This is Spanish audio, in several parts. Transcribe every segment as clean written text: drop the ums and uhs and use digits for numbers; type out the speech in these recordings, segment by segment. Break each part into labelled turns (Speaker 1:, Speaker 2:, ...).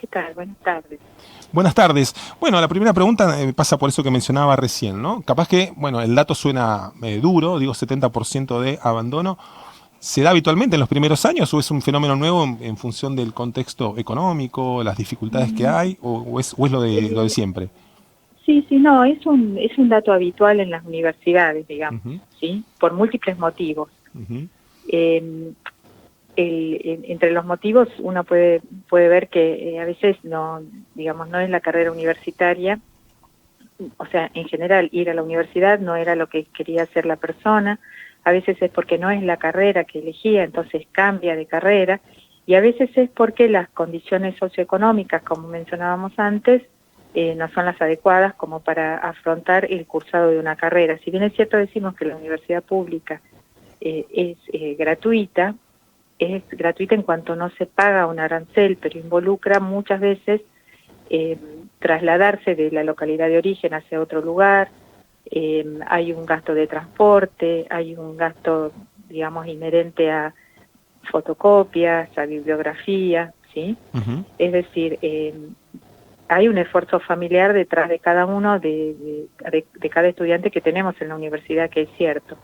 Speaker 1: ¿qué tal? Buenas tardes.
Speaker 2: Buenas tardes. Bueno, la primera pregunta pasa por eso que mencionaba recién, ¿no? Capaz que, bueno, el dato suena duro, digo 70% de abandono. ¿Se da habitualmente en los primeros años o es un fenómeno nuevo en función del contexto económico, las dificultades que
Speaker 1: Mm,
Speaker 2: hay, o es lo de
Speaker 1: eh,
Speaker 2: siempre?
Speaker 1: sí, sí, no, es un dato habitual en las universidades, digamos,
Speaker 2: Ujú,
Speaker 1: ¿sí? Por múltiples motivos.
Speaker 2: ujú,
Speaker 1: Eh, Entre los motivos uno puede ver que a veces no, digamos, no es la carrera universitaria, o sea, en general ir a la universidad no era lo que quería hacer la persona, a veces es porque no es la carrera que elegía, entonces cambia de carrera, y a veces es porque las condiciones socioeconómicas, como mencionábamos antes, no son las adecuadas como para afrontar el cursado de una carrera. Si bien es cierto decimos que la universidad pública es gratuita en cuanto no se paga un arancel, pero involucra muchas veces eh, trasladarse de la localidad de origen hacia otro lugar, hay un gasto de transporte, hay un gasto, digamos, inherente a fotocopias, a bibliografía, ¿sí?
Speaker 2: ujú.
Speaker 1: Es decir, hay un esfuerzo familiar detrás de cada uno de cada estudiante que tenemos en la universidad, que es cierto.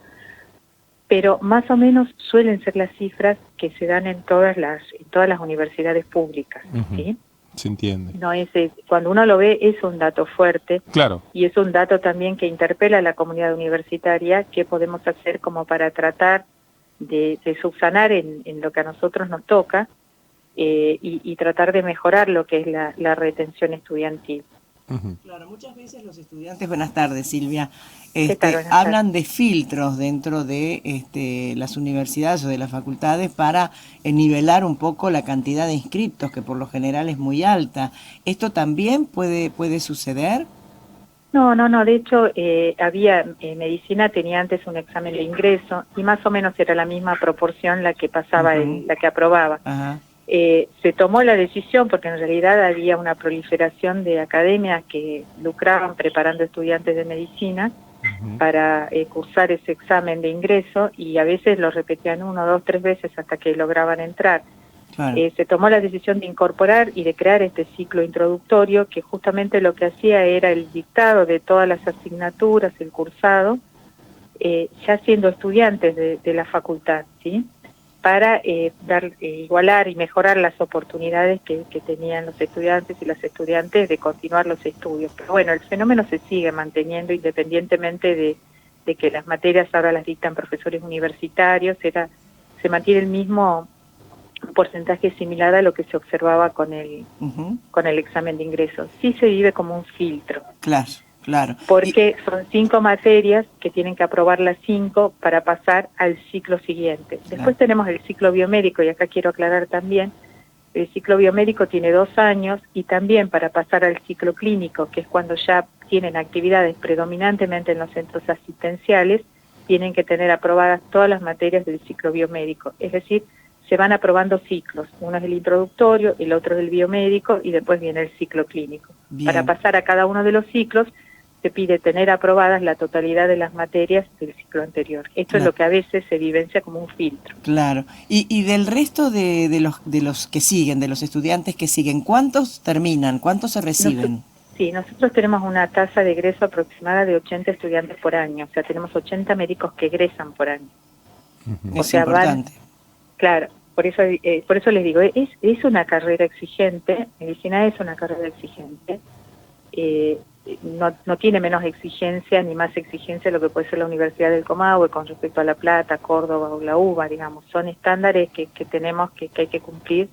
Speaker 1: Pero más o menos suelen ser las cifras que se dan en todas las universidades públicas,
Speaker 2: Ujú.
Speaker 1: ¿sí?
Speaker 2: Se entiende.
Speaker 1: No es, cuando uno lo ve es un dato fuerte
Speaker 2: Claro.
Speaker 1: y es un dato también que interpela a la comunidad universitaria, qué podemos hacer como para tratar de subsanar en lo que a nosotros nos toca, y tratar de mejorar lo que es la retención estudiantil.
Speaker 2: Ujú.
Speaker 3: Claro, muchas veces los estudiantes, buenas tardes Silvia,
Speaker 1: ¿Qué tal? Buenas tardes.
Speaker 3: hablan de filtros dentro de las universidades o de las facultades para nivelar un poco la cantidad de inscriptos, que por lo general es muy alta. ¿Esto también puede suceder?
Speaker 1: No, no, no, de hecho medicina tenía antes un examen de ingreso y más o menos era la misma proporción la que pasaba,
Speaker 3: Ujú.
Speaker 1: la que aprobaba.
Speaker 3: Ajá,
Speaker 1: Se tomó la decisión porque en realidad había una proliferación de academias que lucraban preparando estudiantes de medicina
Speaker 2: Ujú.
Speaker 1: para cursar ese examen de ingreso y a veces lo repetían 1, 2, 3 veces hasta que lograban entrar.
Speaker 3: claro.
Speaker 1: Se tomó la decisión de incorporar y de crear este ciclo introductorio que justamente lo que hacía era el dictado de todas las asignaturas, el cursado, ya siendo estudiantes de la facultad, ¿sí? Para igualar y mejorar las oportunidades que tenían los estudiantes y las estudiantes de continuar los estudios. Pero bueno, el fenómeno se sigue manteniendo independientemente de que las materias ahora las dictan profesores universitarios, se mantiene el mismo porcentaje similar a lo que se observaba
Speaker 3: Ujú.
Speaker 1: con el examen de ingreso. Sí se vive como un filtro,
Speaker 3: Claro, claro.
Speaker 1: porque son 5 materias que tienen que aprobar las 5 para pasar al ciclo siguiente.
Speaker 3: Claro.
Speaker 1: Después tenemos el ciclo biomédico, y acá quiero aclarar también, el ciclo biomédico tiene 2 años, y también para pasar al ciclo clínico, que es cuando ya tienen actividades predominantemente en los centros asistenciales, tienen que tener aprobadas todas las materias del ciclo biomédico. Es decir, se van aprobando ciclos. Uno es el introductorio, el otro es el biomédico, y después viene el ciclo clínico. Para
Speaker 3: Bien.
Speaker 1: pasar a cada uno de los ciclos, se pide tener aprobadas la totalidad de las materias del ciclo anterior. Esto es lo
Speaker 3: Claro.
Speaker 1: que a veces se vivencia como un filtro.
Speaker 3: Claro. Y del resto de los que siguen, de los estudiantes que siguen, ¿cuántos terminan? ¿Cuántos se
Speaker 1: Nos,
Speaker 3: reciben?
Speaker 1: sí, nosotros tenemos una tasa de egreso aproximada de 80 estudiantes por año, o sea, tenemos 80 médicos que egresan por año. O
Speaker 3: Es
Speaker 1: sea, van,
Speaker 3: importante.
Speaker 1: claro, por eso les digo, es una carrera exigente, medicina es una carrera exigente, eh, no tiene menos exigencia ni más exigencia lo que puede ser la Universidad del Comahue con respecto a La Plata, Córdoba o la UBA, digamos. Son estándares que tenemos que hay que cumplir,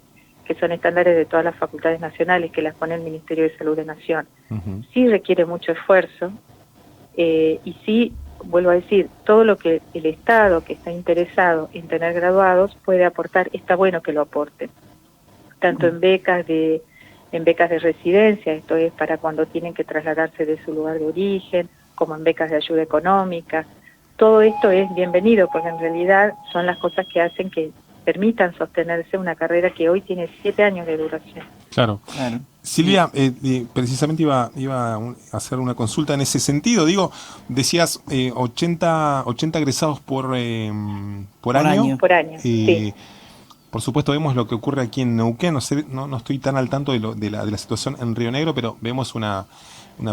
Speaker 1: que son estándares de todas las facultades nacionales que las pone el Ministerio de Salud de Nación.
Speaker 2: Ujú.
Speaker 1: Sí requiere mucho esfuerzo, y sí, vuelvo a decir, todo lo que el Estado que está interesado en tener graduados puede aportar, está bueno que lo aporte, tanto en becas de residencia, esto es para cuando tienen que trasladarse de su lugar de origen, como en becas de ayuda económica. Todo esto es bienvenido porque en realidad son las cosas que hacen que permitan sostenerse una carrera que hoy tiene 7 años de duración.
Speaker 2: Claro.
Speaker 3: Claro. Y
Speaker 2: Silvia, precisamente iba a hacer una consulta en ese sentido. Digo, decías 80 egresados por
Speaker 3: por
Speaker 2: año.
Speaker 3: año.
Speaker 1: Por año, sí.
Speaker 2: Eh, Por supuesto vemos lo que ocurre aquí en Neuquén, no sé, no estoy tan al tanto de la situación en Río Negro, pero vemos una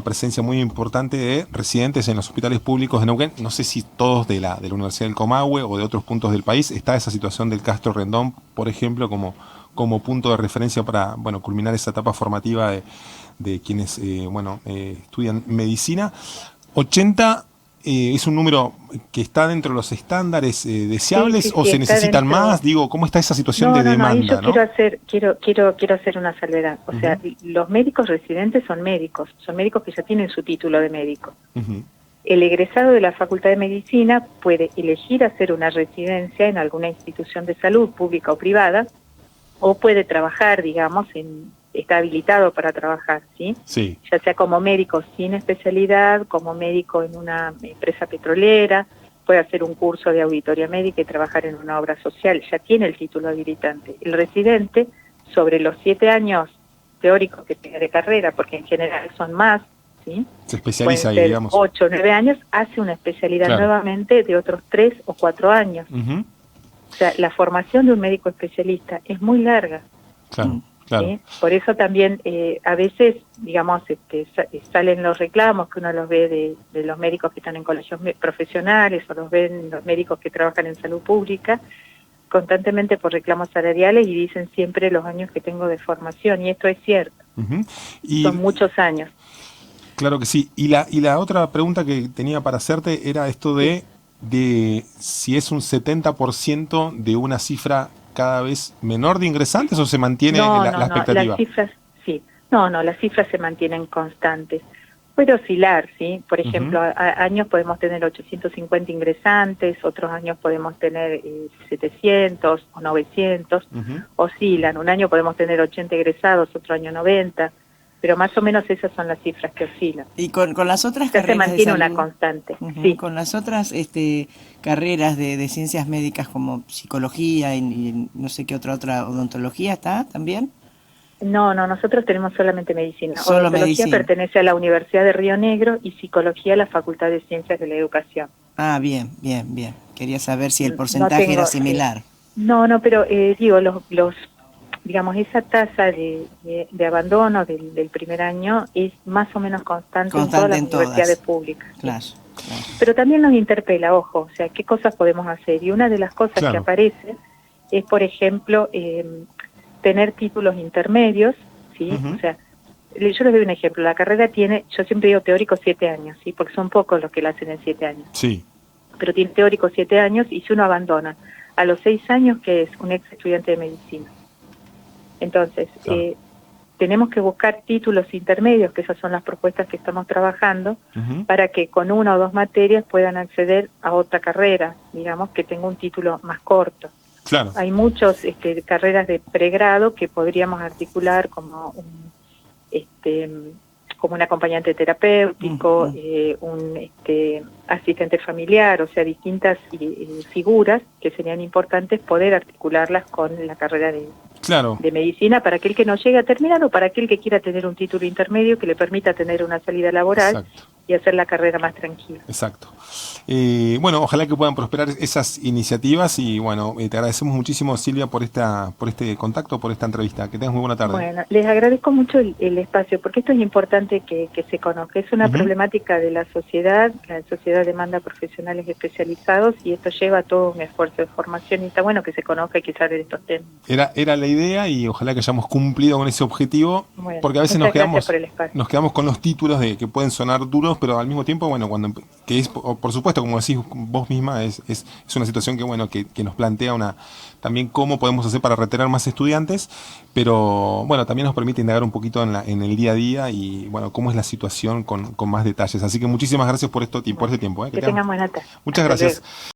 Speaker 2: presencia muy importante de residentes en los hospitales públicos de Neuquén, no sé si todos de la Universidad del Comahue o de otros puntos del país. Está esa situación del Castro Rendón, por ejemplo, como punto de referencia para, bueno, culminar esa etapa formativa de quienes estudian medicina. 80 es un número que está dentro de los estándares deseables,
Speaker 1: Sí,
Speaker 2: o se
Speaker 1: está
Speaker 2: necesitan
Speaker 1: dentro.
Speaker 2: más. Digo, ¿cómo está esa situación de
Speaker 1: Ahí
Speaker 2: demanda,
Speaker 1: yo
Speaker 2: no?
Speaker 1: quiero hacer una salvedad. O sea, los médicos residentes son médicos que ya tienen su título de médico.
Speaker 2: Ujú.
Speaker 1: El egresado de la Facultad de Medicina puede elegir hacer una residencia en alguna institución de salud, pública o privada, o puede trabajar, digamos, está habilitado para trabajar, ¿sí?
Speaker 2: Sí.
Speaker 1: Ya sea como médico sin especialidad, como médico en una empresa petrolera, puede hacer un curso de auditoría médica y trabajar en una obra social, ya tiene el título habilitante. El residente, sobre los 7 años teóricos que tiene de carrera, porque en general son más, ¿sí?
Speaker 2: Se especializa
Speaker 1: Pueden
Speaker 2: ahí,
Speaker 1: ser
Speaker 2: digamos.
Speaker 1: 8 o 9 años, hace una especialidad
Speaker 2: Claro.
Speaker 1: nuevamente de otros 3 o 4 años.
Speaker 2: Ujú.
Speaker 1: O sea, la formación de un médico especialista es muy larga.
Speaker 2: Claro, claro.
Speaker 1: ¿Sí? Por eso también a veces, digamos, salen los reclamos que uno los ve de los médicos que están en colegios profesionales o los ven los médicos que trabajan en salud pública, constantemente por reclamos salariales, y dicen siempre los años que tengo de formación, y esto es cierto,
Speaker 2: Ujú. Y
Speaker 1: son muchos años.
Speaker 2: claro que sí. Y la otra pregunta que tenía para hacerte era esto de si es un 70% de una cifra cada vez menor de ingresantes, o se mantiene la
Speaker 1: No,
Speaker 2: expectativa.
Speaker 1: las cifras, sí, las cifras se mantienen constantes. Puede oscilar, ¿sí? Por ejemplo, años podemos tener 850 ingresantes, otros años podemos tener 700 o 900,
Speaker 2: Ujú.
Speaker 1: oscilan. Un año podemos tener 80 egresados, otro año 90, pero más o menos esas son las cifras que oscilan.
Speaker 3: Y con las otras
Speaker 1: Ya se
Speaker 3: carreras de
Speaker 1: mantiene una
Speaker 3: salud,
Speaker 1: constante,
Speaker 3: ujú,
Speaker 1: sí.
Speaker 3: con las otras carreras de ciencias médicas como psicología y no sé qué otra odontología, ¿está también?
Speaker 1: No, nosotros tenemos solamente medicina.
Speaker 3: Solo
Speaker 1: Odontología
Speaker 3: medicina.
Speaker 1: pertenece a la Universidad de Río Negro y psicología a la Facultad de Ciencias de la Educación.
Speaker 3: Ah, bien, bien, bien. Quería saber si el
Speaker 1: No
Speaker 3: porcentaje era
Speaker 1: tengo,
Speaker 3: similar.
Speaker 1: pero digo, digamos, esa tasa de abandono del primer año es más o menos constante en todas las universidades públicas.
Speaker 3: Claro, claro.
Speaker 1: Pero también nos interpela, ojo, o sea, ¿qué cosas podemos hacer? Y una de las cosas
Speaker 2: Claro.
Speaker 1: que aparece es, por ejemplo, tener títulos intermedios, ¿sí?
Speaker 2: Ujú.
Speaker 1: O sea, yo les doy un ejemplo. La carrera tiene, yo siempre digo teórico 7 años, ¿sí? Porque son pocos los que la hacen en 7 años.
Speaker 2: Sí.
Speaker 1: Pero tiene teórico 7 años, y si uno abandona a los 6 años, que es un ex estudiante de medicina. Entonces,
Speaker 2: Claro.
Speaker 1: tenemos que buscar títulos intermedios, que esas son las propuestas que estamos trabajando,
Speaker 2: Ujú.
Speaker 1: para que con 1 o 2 materias puedan acceder a otra carrera, digamos, que tenga un título más corto.
Speaker 2: Claro.
Speaker 1: Hay muchas carreras de pregrado que podríamos articular como como un acompañante terapéutico, un asistente familiar, o sea, distintas figuras que serían importantes poder articularlas con la carrera
Speaker 2: Claro.
Speaker 1: de medicina, para aquel que no llegue a terminar o para aquel que quiera tener un título intermedio que le permita tener una salida laboral.
Speaker 2: Exacto.
Speaker 1: Y hacer la carrera más tranquila.
Speaker 2: Exacto. Bueno, ojalá que puedan prosperar esas iniciativas, y bueno, te agradecemos muchísimo, Silvia, por este contacto, por esta entrevista. Que tengas muy buena tarde.
Speaker 1: Bueno, les agradezco mucho el espacio, porque esto es importante que se conozca. Es una problemática de la sociedad demanda profesionales especializados, y esto lleva a todo un esfuerzo de formación, y está bueno que se conozca y que se hable de estos temas.
Speaker 2: Era la idea, y ojalá que hayamos cumplido con ese objetivo,
Speaker 1: Bueno,
Speaker 2: porque a veces
Speaker 1: muchas gracias por el espacio.
Speaker 2: nos quedamos con los títulos que pueden sonar duros, pero al mismo tiempo, bueno, que es, por supuesto, como decís vos misma, es una situación que nos plantea también cómo podemos hacer para retener más estudiantes, pero bueno, también nos permite indagar un poquito en el día a día, y bueno, cómo es la situación con más detalles. Así que muchísimas gracias por este tiempo.
Speaker 1: Que tengan buena tarde.
Speaker 2: Muchas
Speaker 1: Hasta
Speaker 2: gracias.
Speaker 1: luego.